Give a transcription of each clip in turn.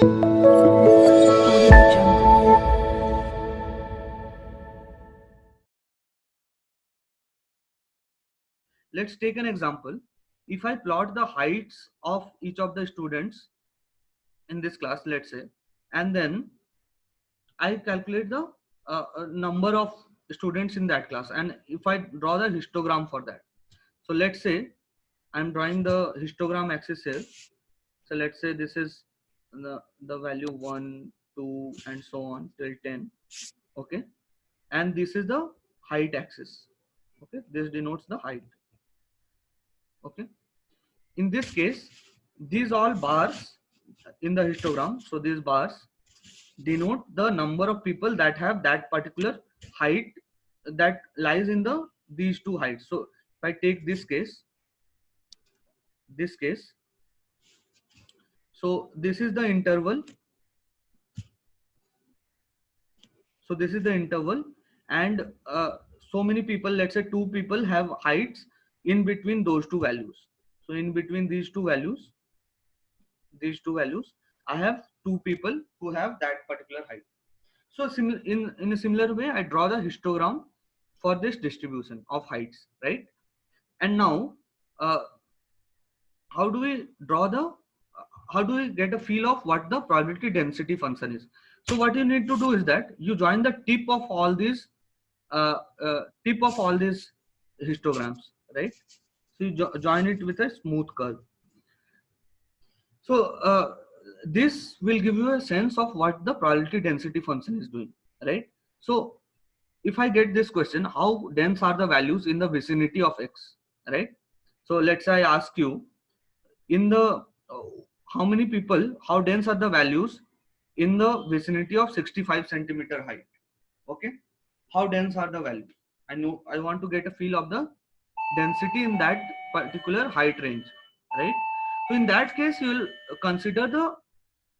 Let's take an example. If I plot the heights of each of the students in this class, let's say, and then I calculate the number of students in that class, and if I draw the histogram for that. So let's say I'm drawing the histogram axis here. So let's say this is the value 1, 2, and so on till 10. Okay, and this is the height axis. Okay, this denotes the height. Okay, in this case, these all bars in the histogram, so these bars denote the number of people that have that particular height that lies in the these two heights. So if I take this case, so this is the interval. So this is the interval, and so many people, let's say two people, have heights in between those two values. So in between these two values, I have two people who have that particular height. So in a similar way, I draw the histogram for this distribution of heights, right? And now, uh, how do we draw the? How do we get a feel of what the probability density function is? So what you need to do is that you join the tip of all these histograms, right? So you join it with a smooth curve. So this will give you a sense of what the probability density function is doing, right? So if I get this question, how dense are the values in the vicinity of X, right? So let's say I ask you, in the how many people, how dense are the values in the vicinity of 65 centimeter height? Okay, how dense are the values? I want to get a feel of the density in that particular height range, right? So in that case, you will consider the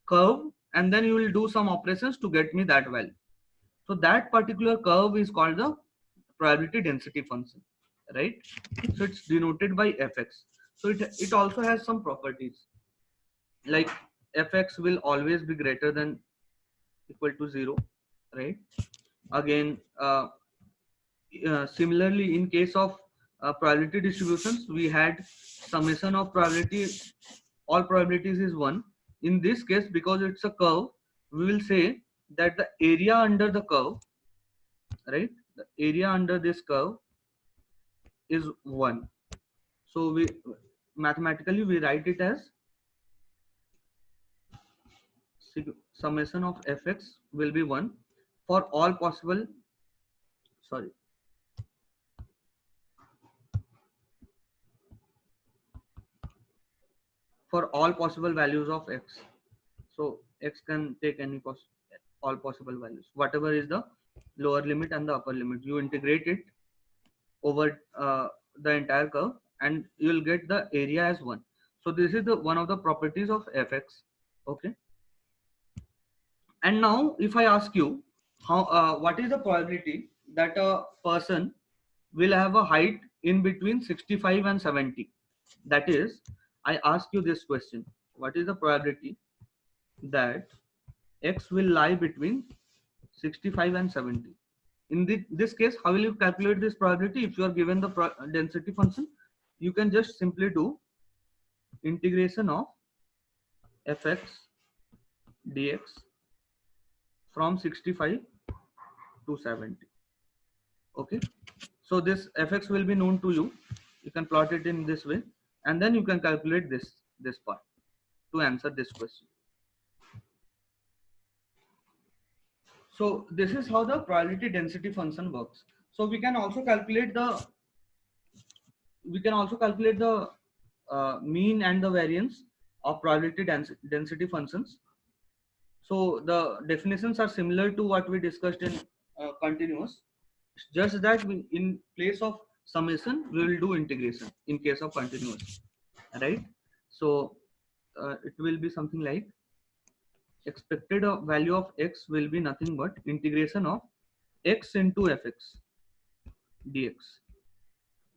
curve, and then you will do some operations to get me that value. So that particular curve is called the probability density function, right? So it's denoted by fx. So it also has some properties, like fx will always be greater than equal to 0, right? Again, similarly, in case of probability distributions, we had summation of probability, all probabilities is 1. In this case, because it's a curve, we will say that the area under the curve, right, the area under this curve is 1. So we mathematically we write it as summation of fx will be 1 for all possible, sorry, for all possible values of x. So x can take all possible values, whatever is the lower limit and the upper limit. You integrate it over the entire curve, and you will get the area as 1. So this is the one of the properties of fx. Okay, and now if I ask you, how what is the probability that a person will have a height in between 65 and 70? That is, I ask you this question: what is the probability that x will lie between 65 and 70? In this case, how will you calculate this probability? If you are given the density function, you can just simply do integration of fx dx from 65 to 70. Okay, so this fx will be known to you. You can plot it in this way, and then you can calculate this part to answer this question. So this is how the probability density function works. So we can also calculate the mean and the variance of probability density functions. So the definitions are similar to what we discussed in continuous. It's just that in place of summation, we will do integration in case of continuous, right? So it will be something like expected value of x will be nothing but integration of x into fx dx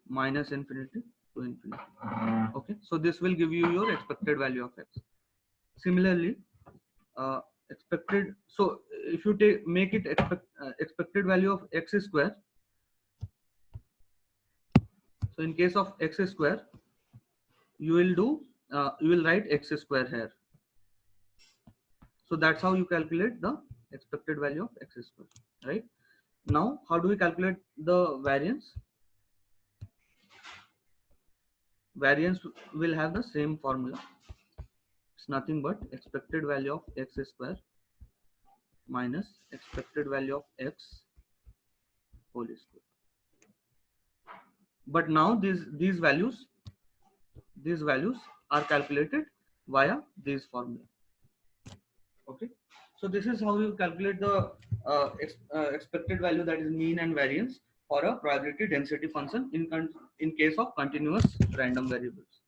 minus infinity to infinity. Okay, so this will give you your expected value of x. Similarly, expected. So if you make it expected value of x square, so in case of x square, you will do you will write x square here. So that's how you calculate the expected value of x square, right? Now, how do we calculate the variance? Variance will have the same formula. It's nothing but expected value of x square minus expected value of x whole square. But now these values are calculated via this formula. Okay, so this is how you calculate the expected value, that is mean and variance, for a probability density function in case of continuous random variables.